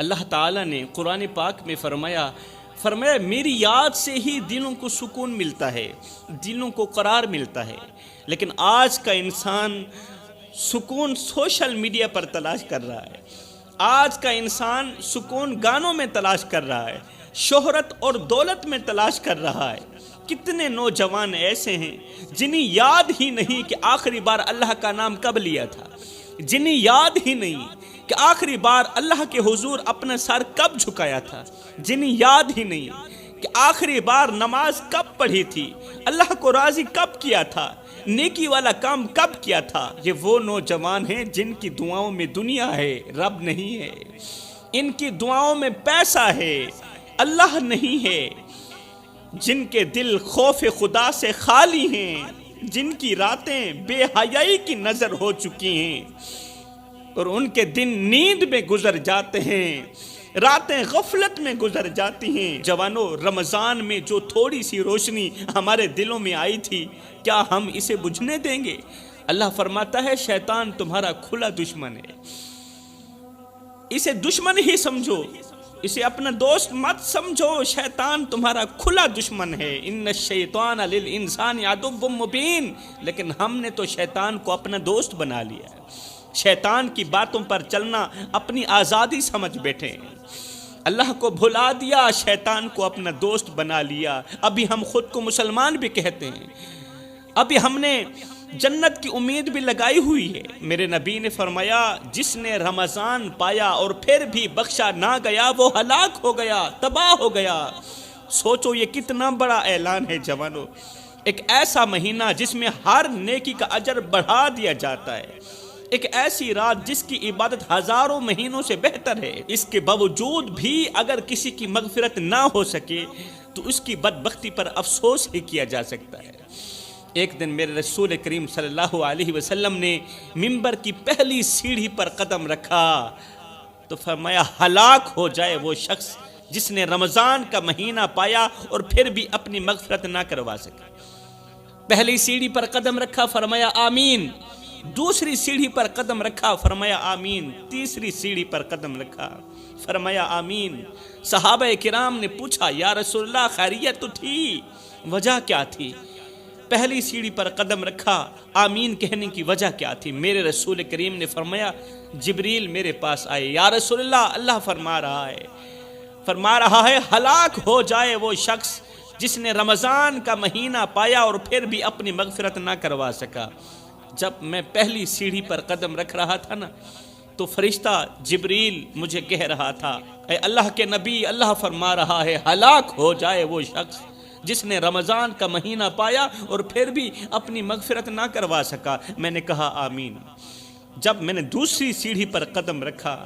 اللہ تعالیٰ نے قرآن پاک میں فرمایا میری یاد سے ہی دلوں کو سکون ملتا ہے، دلوں کو قرار ملتا ہے۔ لیکن آج کا انسان سکون سوشل میڈیا پر تلاش کر رہا ہے، آج کا انسان سکون گانوں میں تلاش کر رہا ہے، شہرت اور دولت میں تلاش کر رہا ہے۔ کتنے نوجوان ایسے ہیں جنہیں یاد ہی نہیں کہ آخری بار اللہ کا نام کب لیا تھا، جنہیں یاد ہی نہیں کہ آخری بار اللہ کے حضور اپنا سر کب جھکایا تھا، جنہیں یاد ہی نہیں کہ آخری بار نماز کب پڑھی تھی، اللہ کو راضی کب کیا تھا، نیکی والا کام کب کیا تھا۔ یہ وہ نوجوان ہیں جن کی دعاؤں میں دنیا ہے، رب نہیں ہے، ان کی دعاؤں میں پیسہ ہے، اللہ نہیں ہے، جن کے دل خوف خدا سے خالی ہیں، جن کی راتیں بے حیائی کی نظر ہو چکی ہیں اور ان کے دن نیند میں گزر جاتے ہیں، راتیں غفلت میں گزر جاتی ہیں۔ جوانوں، رمضان میں جو تھوڑی سی روشنی ہمارے دلوں میں آئی تھی، کیا ہم اسے بجھنے دیں گے؟ اللہ فرماتا ہے شیطان تمہارا کھلا دشمن ہے، اسے دشمن ہی سمجھو، اسے اپنا دوست مت سمجھو، شیطان تمہارا کھلا دشمن ہے۔ ان الشیطان للانسان عدو مبین، لیکن ہم نے تو شیطان کو اپنا دوست بنا لیا ہے، شیطان کی باتوں پر چلنا اپنی آزادی سمجھ بیٹھے، اللہ کو بھلا دیا، شیطان کو اپنا دوست بنا لیا۔ ابھی ہم خود کو مسلمان بھی کہتے ہیں، ابھی ہم نے جنت کی امید بھی لگائی ہوئی ہے۔ میرے نبی نے فرمایا جس نے رمضان پایا اور پھر بھی بخشا نہ گیا وہ ہلاک ہو گیا، تباہ ہو گیا۔ سوچو یہ کتنا بڑا اعلان ہے جوانوں، ایک ایسا مہینہ جس میں ہر نیکی کا اجر بڑھا دیا جاتا ہے، ایک ایسی رات جس کی عبادت ہزاروں مہینوں سے بہتر ہے، اس کے باوجود بھی اگر کسی کی مغفرت نہ ہو سکے تو اس کی بدبختی پر افسوس ہی کیا جا سکتا ہے۔ ایک دن میرے رسول کریم صلی اللہ علیہ وسلم نے منبر کی پہلی سیڑھی پر قدم رکھا تو فرمایا ہلاک ہو جائے وہ شخص جس نے رمضان کا مہینہ پایا اور پھر بھی اپنی مغفرت نہ کروا سکے۔ پہلی سیڑھی پر قدم رکھا، فرمایا آمین، دوسری سیڑھی پر قدم رکھا، فرمایا آمین، تیسری سیڑھی پر قدم رکھا، فرمایا آمین۔ صحابہ کرام نے پوچھا یا رسول اللہ خیریت تو تھی، وجہ کیا تھی؟ پہلی سیڑھی پر قدم رکھا، آمین کہنے کی وجہ کیا تھی؟ میرے رسول کریم نے فرمایا جبریل میرے پاس آئے، یا رسول اللہ اللہ فرما رہا ہے ہلاک ہو جائے وہ شخص جس نے رمضان کا مہینہ پایا اور پھر بھی اپنی مغفرت نہ کروا سکا۔ جب میں پہلی سیڑھی پر قدم رکھ رہا تھا نا تو فرشتہ جبریل مجھے کہہ رہا تھا اے اللہ کے نبی، اللہ فرما رہا ہے ہلاک ہو جائے وہ شخص جس نے رمضان کا مہینہ پایا اور پھر بھی اپنی مغفرت نہ کروا سکا۔ میں نے کہا آمین۔ جب میں نے دوسری سیڑھی پر قدم رکھا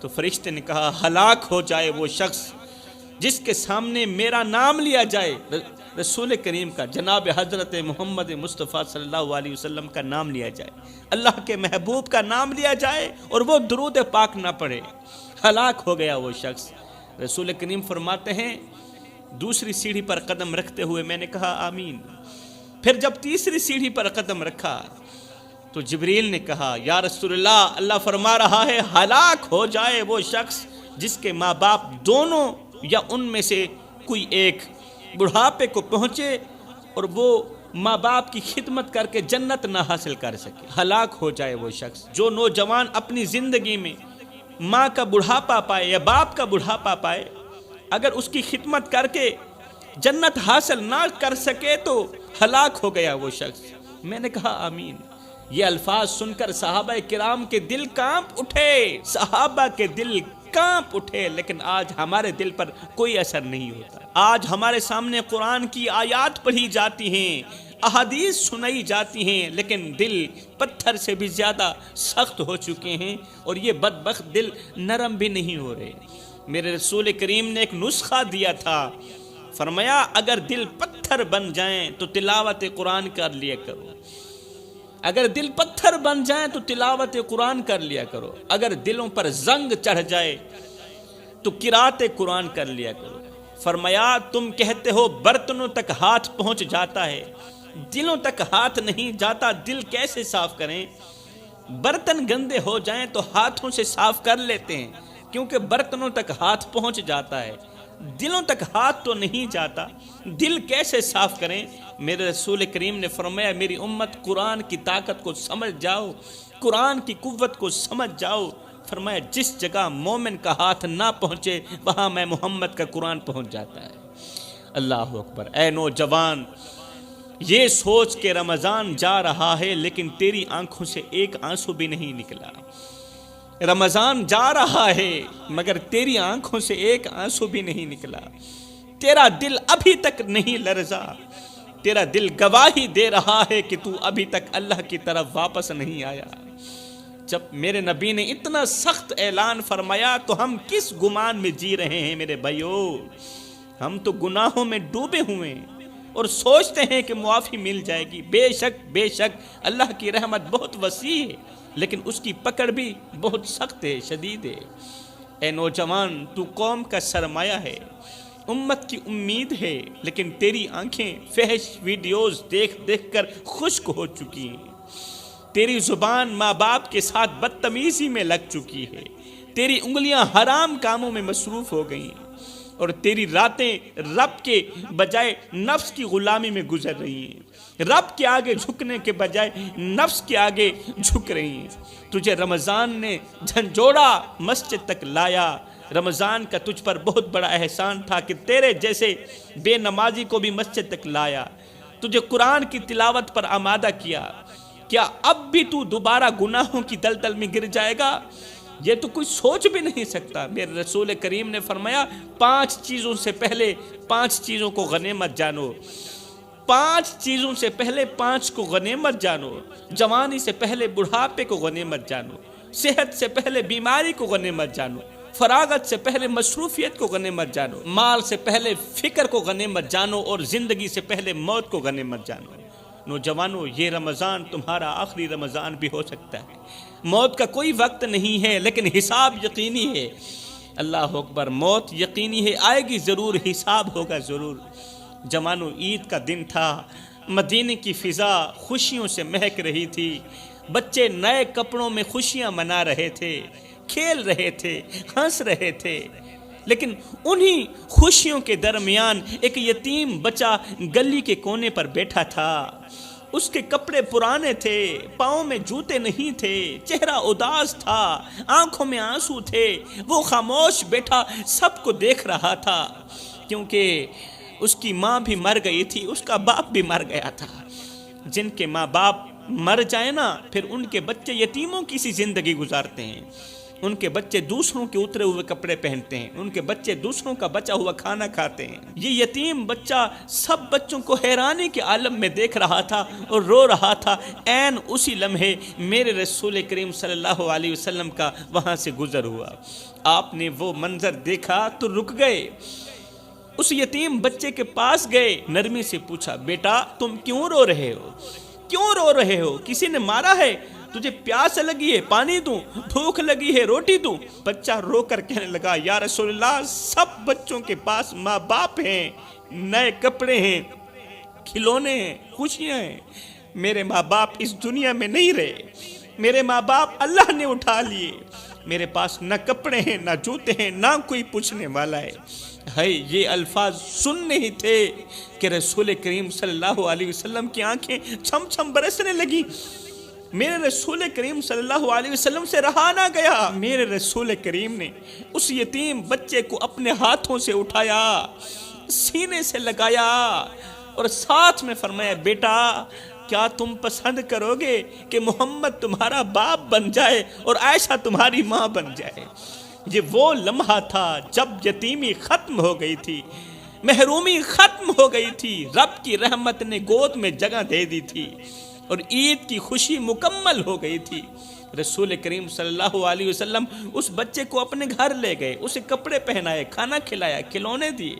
تو فرشتے نے کہا ہلاک ہو جائے وہ شخص جس کے سامنے میرا نام لیا جائے، رسول کریم کا، جناب حضرت محمد مصطفیٰ صلی اللہ علیہ وسلم کا نام لیا جائے، اللہ کے محبوب کا نام لیا جائے اور وہ درود پاک نہ پڑھے، ہلاک ہو گیا وہ شخص۔ رسول کریم فرماتے ہیں دوسری سیڑھی پر قدم رکھتے ہوئے میں نے کہا آمین۔ پھر جب تیسری سیڑھی پر قدم رکھا تو جبریل نے کہا یا رسول اللہ اللہ فرما رہا ہے ہلاک ہو جائے وہ شخص جس کے ماں باپ دونوں یا ان میں سے کوئی ایک بڑھاپے کو پہنچے اور وہ ماں باپ کی خدمت کر کے جنت نہ حاصل کر سکے۔ ہلاک ہو جائے وہ شخص۔ جو نوجوان اپنی زندگی میں ماں کا بڑھاپا پائے یا باپ کا بڑھاپا پائے، اگر اس کی خدمت کر کے جنت حاصل نہ کر سکے تو ہلاک ہو گیا وہ شخص۔ میں نے کہا آمین۔ یہ الفاظ سن کر صحابہ کرام کے دل کانپ اٹھے، صحابہ کے دل کانپ اٹھے، لیکن آج ہمارے دل پر کوئی اثر نہیں ہوتا۔ آج ہمارے سامنے قرآن کی آیات پڑھی جاتی ہیں، احادیث سنائی جاتی ہیں، لیکن دل پتھر سے بھی زیادہ سخت ہو چکے ہیں اور یہ بدبخت دل نرم بھی نہیں ہو رہے۔ میرے رسول کریم نے ایک نسخہ دیا تھا، فرمایا اگر دل پتھر بن جائیں تو تلاوت قرآن کر لیا کرو، اگر دل پتھر بن جائیں تو تلاوت قرآن کر لیا کرو، اگر دلوں پر زنگ چڑھ جائے تو قرات قرآن کر لیا کرو۔ فرمایا تم کہتے ہو برتنوں تک ہاتھ پہنچ جاتا ہے، دلوں تک ہاتھ نہیں جاتا، دل کیسے صاف کریں؟ برتن گندے ہو جائیں تو ہاتھوں سے صاف کر لیتے ہیں، کیونکہ برتنوں تک ہاتھ پہنچ جاتا ہے، دلوں تک ہاتھ تو نہیں جاتا۔ دل کیسے صاف کریں؟ میرے رسول کریم نے فرمایا میری امت قرآن کی طاقت کو سمجھ جاؤ، قرآن کی قوت کو سمجھ جاؤ۔ فرمایا جس جگہ مومن کا ہاتھ نہ پہنچے وہاں میں محمد کا قرآن پہنچ جاتا ہے۔ اللہ اکبر۔ اے نوجوان، یہ سوچ کہ رمضان جا رہا ہے لیکن تیری آنکھوں سے ایک آنسو بھی نہیں نکلا۔ رمضان جا رہا ہے مگر تیری آنکھوں سے ایک آنسو بھی نہیں نکلا، تیرا دل ابھی تک نہیں لرزا، تیرا دل گواہی دے رہا ہے کہ تو ابھی تک اللہ کی طرف واپس نہیں آیا۔ جب میرے نبی نے اتنا سخت اعلان فرمایا تو ہم کس گمان میں جی رہے ہیں میرے بھائیو؟ ہم تو گناہوں میں ڈوبے ہوئے ہیں اور سوچتے ہیں کہ معافی مل جائے گی۔ بے شک اللہ کی رحمت بہت وسیع ہے لیکن اس کی پکڑ بھی بہت سخت ہے، شدید ہے۔ اے نوجوان، تو قوم کا سرمایہ ہے، امت کی امید ہے، لیکن تیری آنکھیں فحش ویڈیوز دیکھ دیکھ کر خشک ہو چکی ہیں، تیری زبان ماں باپ کے ساتھ بدتمیزی میں لگ چکی ہے، تیری انگلیاں حرام کاموں میں مصروف ہو گئی ہیں، اور تیری راتیں رب کے بجائے نفس کی غلامی میں گزر رہی ہیں، رب کے آگے جھکنے کے بجائے نفس کے آگے جھک رہی ہیں۔ تجھے رمضان نے جھنجھوڑا مسجد تک لایا۔ رمضان کا تجھ پر بہت بڑا احسان تھا کہ تیرے جیسے بے نمازی کو بھی مسجد تک لایا، تجھے قرآن کی تلاوت پر آمادہ کیا۔ کیا اب بھی تو دوبارہ گناہوں کی دلدل میں گر جائے گا؟ یہ تو کوئی سوچ بھی نہیں سکتا۔ میرے رسول کریم نے فرمایا 5 چیزوں سے پہلے 5 چیزوں کو غنیمت جانو، 5 چیزوں سے پہلے 5 کو غنیمت جانو۔ جوانی سے پہلے بڑھاپے کو غنیمت جانو، صحت سے پہلے بیماری کو غنیمت جانو، فراغت سے پہلے مصروفیت کو غنیمت جانو، مال سے پہلے فکر کو غنیمت جانو، اور زندگی سے پہلے موت کو غنیمت جانو۔ نوجوانوں، یہ رمضان تمہارا آخری رمضان بھی ہو سکتا ہے۔ موت کا کوئی وقت نہیں ہے لیکن حساب یقینی ہے۔ اللہ اکبر۔ موت یقینی ہے، آئے گی ضرور، حساب ہوگا ضرور۔ جوانوں، عید کا دن تھا، مدینے کی فضا خوشیوں سے مہک رہی تھی، بچے نئے کپڑوں میں خوشیاں منا رہے تھے، کھیل رہے تھے، ہنس رہے تھے، لیکن انہی خوشیوں کے درمیان ایک یتیم بچہ گلی کے کونے پر بیٹھا تھا۔ اس کے کپڑے پرانے تھے، پاؤں میں جوتے نہیں تھے، چہرہ اداس تھا، آنکھوں میں آنسو تھے۔ وہ خاموش بیٹھا سب کو دیکھ رہا تھا، کیونکہ اس کی ماں بھی مر گئی تھی، اس کا باپ بھی مر گیا تھا۔ جن کے ماں باپ مر جائیں نا، پھر ان کے بچے یتیموں کی سی زندگی گزارتے ہیں، ان کے بچے دوسروں کے اترے ہوئے کپڑے پہنتے ہیں، ان کے بچے دوسروں کا بچا ہوا کھانا کھاتے ہیں۔ یہ یتیم بچہ سب بچوں کو حیرانی کے عالم میں دیکھ رہا تھا اور رو رہا تھا۔ عین اسی لمحے میرے رسول کریم صلی اللہ علیہ وسلم کا وہاں سے گزر ہوا۔ آپ نے وہ منظر دیکھا تو رک گئے، اس یتیم بچے کے پاس گئے، نرمی سے پوچھا، بیٹا تم کیوں رو رہے ہو؟ کیوں رو رہے ہو؟ کسی نے مارا ہے؟ تجھے پیاس لگی ہے پانی دوں؟ بھوک لگی ہے روٹی دوں؟ بچہ رو کر کہنے لگا، یا رسول اللہ، سب بچوں کے پاس ماں باپ ہیں، نئے کپڑے ہیں، کھلونے ہیں، خوشیاں ہیں، میرے ماں باپ اس دنیا میں نہیں رہے، میرے ماں باپ اللہ نے اٹھا لیے، میرے پاس نہ کپڑے ہیں، نہ جوتے ہیں، نہ کوئی پوچھنے والا ہے۔ یہ الفاظ سننے ہی تھے کہ رسول کریم صلی اللہ علیہ وسلم کی آنکھیں چھم چھم برسنے لگی۔ میرے رسول کریم صلی اللہ علیہ وسلم سے رہا نہ گیا، میرے رسول کریم نے اس یتیم بچے کو اپنے ہاتھوں سے اٹھایا، سینے سے لگایا اور ساتھ میں فرمایا، بیٹا کیا تم پسند کرو گے کہ محمد تمہارا باپ بن جائے اور عائشہ تمہاری ماں بن جائے؟ یہ وہ لمحہ تھا جب یتیمی ختم ہو گئی تھی، محرومی ختم ہو گئی تھی، رب کی رحمت نے گود میں جگہ دے دی تھی اور عید کی خوشی مکمل ہو گئی تھی۔ رسول کریم صلی اللہ علیہ وسلم اس بچے کو اپنے گھر لے گئے، اسے کپڑے پہنائے، کھانا کھلایا، کھلونے دیے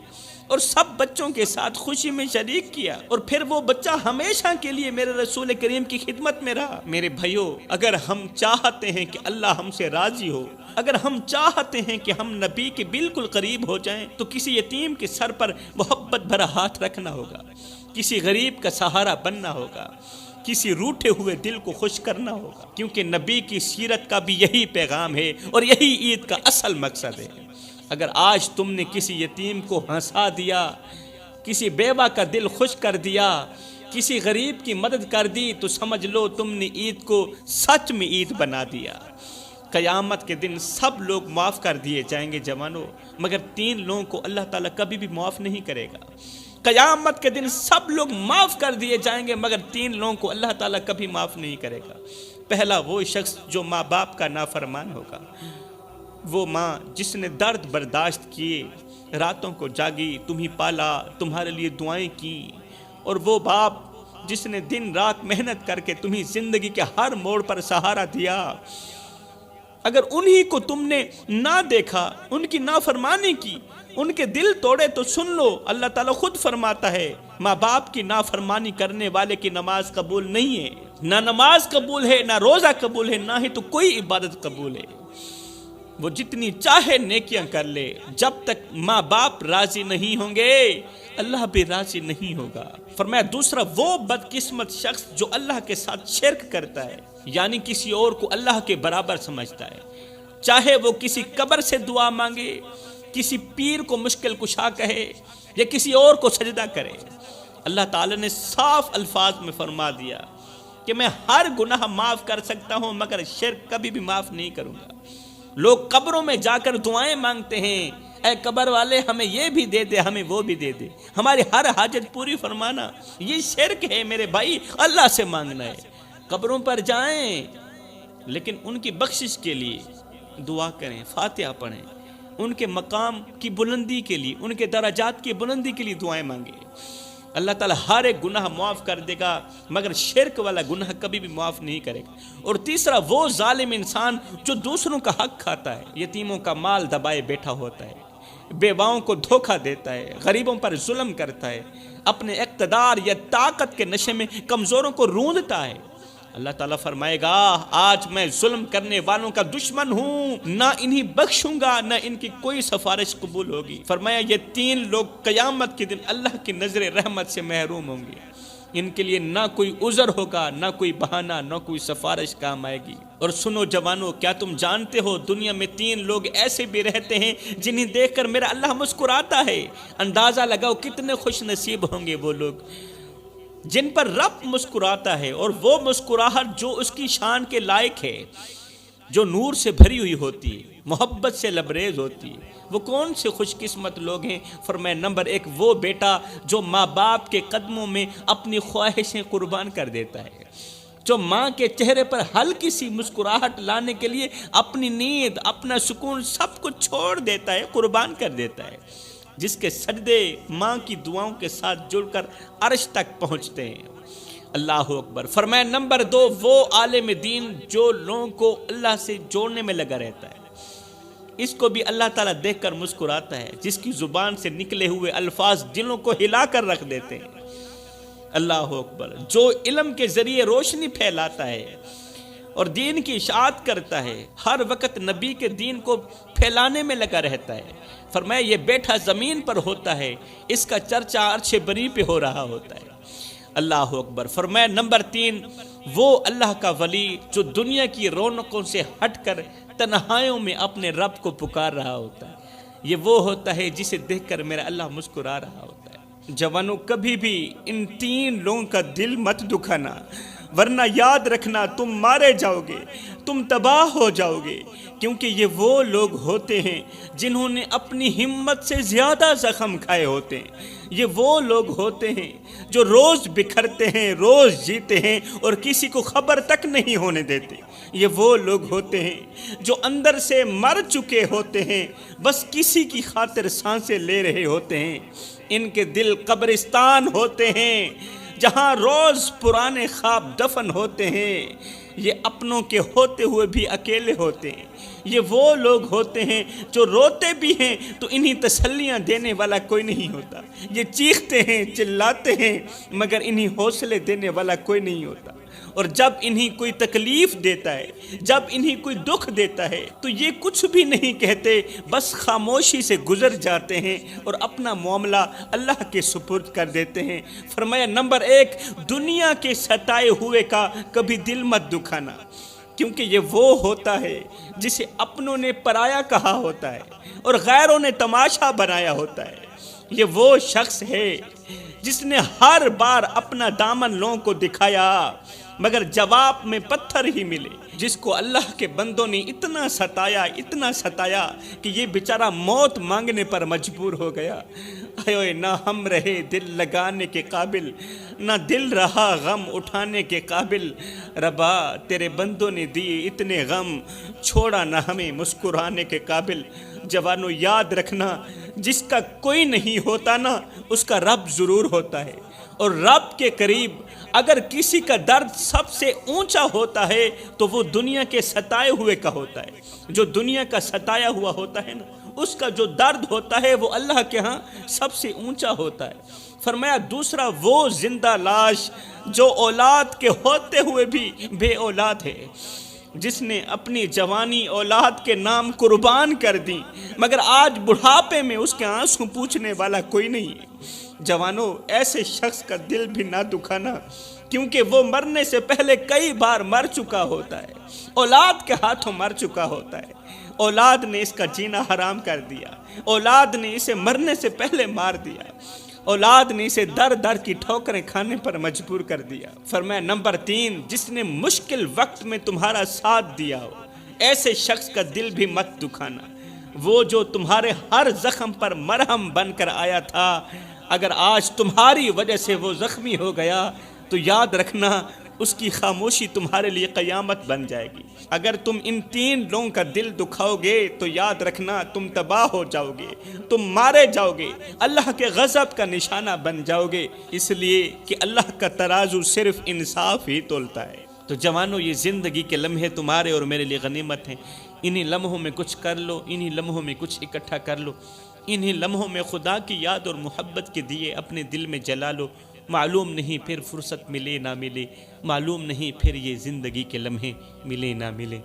اور سب بچوں کے ساتھ خوشی میں شریک کیا، اور پھر وہ بچہ ہمیشہ کے لیے میرے رسول کریم کی خدمت میں رہا۔ میرے بھائیو، اگر ہم چاہتے ہیں کہ اللہ ہم سے راضی ہو، اگر ہم چاہتے ہیں کہ ہم نبی کے بالکل قریب ہو جائیں، تو کسی یتیم کے سر پر محبت بھرا ہاتھ رکھنا ہوگا، کسی غریب کا سہارا بننا ہوگا، کسی روٹھے ہوئے دل کو خوش کرنا ہوگا، کیونکہ نبی کی سیرت کا بھی یہی پیغام ہے اور یہی عید کا اصل مقصد ہے۔ اگر آج تم نے کسی یتیم کو ہنسا دیا، کسی بیوہ کا دل خوش کر دیا، کسی غریب کی مدد کر دی، تو سمجھ لو تم نے عید کو سچ میں عید بنا دیا۔ قیامت کے دن سب لوگ معاف کر دیے جائیں گے جوانوں، مگر 3 لوگوں کو اللہ تعالیٰ کبھی بھی معاف نہیں کرے گا۔ قیامت کے دن سب لوگ معاف کر دیے جائیں گے، مگر 3 لوگوں کو اللہ تعالیٰ کبھی معاف نہیں کرے گا۔ پہلا وہ شخص جو ماں باپ کا نافرمان ہوگا، وہ ماں جس نے درد برداشت کیے، راتوں کو جاگی، تمہیں پالا، تمہارے لیے دعائیں کی، اور وہ باپ جس نے دن رات محنت کر کے تمہیں زندگی کے ہر موڑ پر سہارا دیا۔ اگر انہی کو تم نے نہ دیکھا، ان کی نافرمانی کی، ان کے دل توڑے، تو سن لو اللہ تعالیٰ خود فرماتا ہے ماں باپ کی نافرمانی کرنے والے کی نماز قبول نہیں ہے۔ نہ نماز قبول ہے، نہ روزہ قبول ہے، نہ ہی تو کوئی عبادت قبول ہے۔ وہ جتنی چاہے نیکیاں کر لے، جب تک ماں باپ راضی نہیں ہوں گے اللہ بھی راضی نہیں ہوگا۔ فرمایا دوسرا وہ بدقسمت شخص جو اللہ کے ساتھ شرک کرتا ہے، یعنی کسی اور کو اللہ کے برابر سمجھتا ہے، چاہے وہ کسی قبر سے دعا مانگے، کسی پیر کو مشکل کشا کہے، یا کسی اور کو سجدہ کرے۔ اللہ تعالیٰ نے صاف الفاظ میں فرما دیا کہ میں ہر گناہ معاف کر سکتا ہوں، مگر شرک کبھی بھی معاف نہیں کروں گا۔ لوگ قبروں میں جا کر دعائیں مانگتے ہیں، اے قبر والے ہمیں یہ بھی دے دے، ہمیں وہ بھی دے دے، ہماری ہر حاجت پوری فرمانا۔ یہ شرک ہے میرے بھائی، اللہ سے مانگنا ہے۔ قبروں پر جائیں لیکن ان کی بخشش کے لیے دعا کریں، فاتحہ پڑھیں، ان کے مقام کی بلندی کے لیے، ان کے درجات کی بلندی کے لیے دعائیں مانگیں۔ اللہ تعالیٰ ہر ایک گناہ معاف کر دے گا، مگر شرک والا گناہ کبھی بھی معاف نہیں کرے گا۔ اور تیسرا وہ ظالم انسان جو دوسروں کا حق کھاتا ہے، یتیموں کا مال دبائے بیٹھا ہوتا ہے، بیواؤں کو دھوکہ دیتا ہے، غریبوں پر ظلم کرتا ہے، اپنے اقتدار یا طاقت کے نشے میں کمزوروں کو روندتا ہے۔ اللہ تعالیٰ فرمائے گا آج میں ظلم کرنے والوں کا دشمن ہوں، نہ انہیں بخشوں گا، نہ ان کی کوئی سفارش قبول ہوگی۔ فرمایا یہ 3 لوگ قیامت کے دن اللہ کی نظر رحمت سے محروم ہوں گے، ان کے لیے نہ کوئی عذر ہوگا، نہ کوئی بہانہ، نہ کوئی سفارش کام آئے گی۔ اور سنو جوانو، کیا تم جانتے ہو دنیا میں 3 لوگ ایسے بھی رہتے ہیں جنہیں دیکھ کر میرا اللہ مسکراتا ہے؟ اندازہ لگاؤ کتنے خوش نصیب ہوں گے وہ لوگ جن پر رب مسکراتا ہے، اور وہ مسکراہٹ جو اس کی شان کے لائق ہے، جو نور سے بھری ہوئی ہوتی ہے، محبت سے لبریز ہوتی ہے۔ وہ کون سے خوش قسمت لوگ ہیں؟ فرمایا نمبر 1 وہ بیٹا جو ماں باپ کے قدموں میں اپنی خواہشیں قربان کر دیتا ہے، جو ماں کے چہرے پر ہلکی سی مسکراہٹ لانے کے لیے اپنی نیند، اپنا سکون سب کچھ چھوڑ دیتا ہے، قربان کر دیتا ہے، جس کے سجدے ماں کی دعاؤں کے ساتھ جڑ کر عرش تک پہنچتے ہیں۔ اللہ اکبر۔ فرمایا نمبر 2 وہ عالم دین جو لوگوں کو اللہ سے جوڑنے میں لگا رہتا ہے، اس کو بھی اللہ تعالیٰ دیکھ کر مسکراتا ہے، جس کی زبان سے نکلے ہوئے الفاظ دلوں کو ہلا کر رکھ دیتے ہیں۔ اللہ اکبر۔ جو علم کے ذریعے روشنی پھیلاتا ہے اور دین کی اشاعت کرتا ہے، ہر وقت نبی کے دین کو پھیلانے میں لگا رہتا ہے۔ فرمایا یہ بیٹھا زمین پر ہوتا ہے، اس کا چرچہ عرش بری پہ ہو رہا ہوتا ہے۔ اللہ اکبر۔ فرمایا نمبر 3 وہ اللہ کا ولی جو دنیا کی رونقوں سے ہٹ کر تنہائیوں میں اپنے رب کو پکار رہا ہوتا ہے۔ یہ وہ ہوتا ہے جسے دیکھ کر میرا اللہ مسکرا رہا ہوتا ہے۔ جوانوں کبھی بھی ان 3 لوگوں کا دل مت دکھانا، ورنہ یاد رکھنا تم مارے جاؤ گے، تم تباہ ہو جاؤ گے، کیونکہ یہ وہ لوگ ہوتے ہیں جنہوں نے اپنی ہمت سے زیادہ زخم کھائے ہوتے ہیں۔ یہ وہ لوگ ہوتے ہیں جو روز بکھرتے ہیں، روز جیتے ہیں اور کسی کو خبر تک نہیں ہونے دیتے۔ یہ وہ لوگ ہوتے ہیں جو اندر سے مر چکے ہوتے ہیں، بس کسی کی خاطر سانسیں لے رہے ہوتے ہیں۔ ان کے دل قبرستان ہوتے ہیں جہاں روز پرانے خواب دفن ہوتے ہیں۔ یہ اپنوں کے ہوتے ہوئے بھی اکیلے ہوتے ہیں۔ یہ وہ لوگ ہوتے ہیں جو روتے بھی ہیں تو انہیں تسلیاں دینے والا کوئی نہیں ہوتا۔ یہ چیختے ہیں، چلاتے ہیں، مگر انہیں حوصلے دینے والا کوئی نہیں ہوتا۔ اور جب انہیں کوئی تکلیف دیتا ہے، جب انہیں کوئی دکھ دیتا ہے تو یہ کچھ بھی نہیں کہتے، بس خاموشی سے گزر جاتے ہیں اور اپنا معاملہ اللہ کے سپرد کر دیتے ہیں۔ فرمایا نمبر 1، دنیا کے ستائے ہوئے کا کبھی دل مت دکھانا، کیونکہ یہ وہ ہوتا ہے جسے اپنوں نے پرایا کہا ہوتا ہے اور غیروں نے تماشا بنایا ہوتا ہے۔ یہ وہ شخص ہے جس نے ہر بار اپنا دامن لوگوں کو دکھایا مگر جواب میں پتھر ہی ملے، جس کو اللہ کے بندوں نے اتنا ستایا کہ یہ بیچارہ موت مانگنے پر مجبور ہو گیا۔ اے نہ ہم رہے دل لگانے کے قابل، نہ دل رہا غم اٹھانے کے قابل، ربا تیرے بندوں نے دیے اتنے غم، چھوڑا نہ ہمیں مسکرانے کے قابل۔ جوانوں یاد رکھنا، جس کا کوئی نہیں ہوتا نا، اس کا رب ضرور ہوتا ہے، اور رب کے قریب اگر کسی کا درد سب سے اونچا ہوتا ہے تو وہ دنیا کے ستائے ہوئے کا ہوتا ہے۔ جو دنیا کا ستایا ہوا ہوتا ہے نا، اس کا جو درد ہوتا ہے وہ اللہ کے ہاں سب سے اونچا ہوتا ہے۔ فرمایا دوسرا، وہ زندہ لاش جو اولاد کے ہوتے ہوئے بھی بے اولاد ہے، جس نے اپنی جوانی اولاد کے نام قربان کر دی مگر آج بڑھاپے میں اس کے آنسو پوچھنے والا کوئی نہیں ہے۔ جوانوں، ایسے شخص کا دل بھی نہ دکھانا، کیونکہ وہ مرنے سے پہلے کئی بار مر چکا ہوتا ہے، اولاد کے ہاتھوں مر چکا ہوتا ہے۔ اولاد نے اس کا جینا حرام کر دیا، اولاد نے اسے مرنے سے پہلے مار دیا، اولاد نے اسے در در کی ٹھوکریں کھانے پر مجبور کر دیا۔ فرمایا نمبر 3، جس نے مشکل وقت میں تمہارا ساتھ دیا ہو، ایسے شخص کا دل بھی مت دکھانا۔ وہ جو تمہارے ہر زخم پر مرہم بن کر آیا تھا، اگر آج تمہاری وجہ سے وہ زخمی ہو گیا تو یاد رکھنا اس کی خاموشی تمہارے لیے قیامت بن جائے گی۔ اگر تم ان 3 لوگوں کا دل دکھاؤ گے تو یاد رکھنا تم تباہ ہو جاؤ گے، تم مارے جاؤ گے، اللہ کے غضب کا نشانہ بن جاؤ گے، اس لیے کہ اللہ کا ترازو صرف انصاف ہی تولتا ہے۔ تو جوانوں، یہ زندگی کے لمحے تمہارے اور میرے لیے غنیمت ہیں، انہی لمحوں میں کچھ کر لو، انہی لمحوں میں کچھ اکٹھا کر لو، انہی لمحوں میں خدا کی یاد اور محبت کے دیے اپنے دل میں جلا لو۔ معلوم نہیں پھر فرصت ملے نہ ملے، معلوم نہیں پھر یہ زندگی کے لمحے ملے نہ ملے۔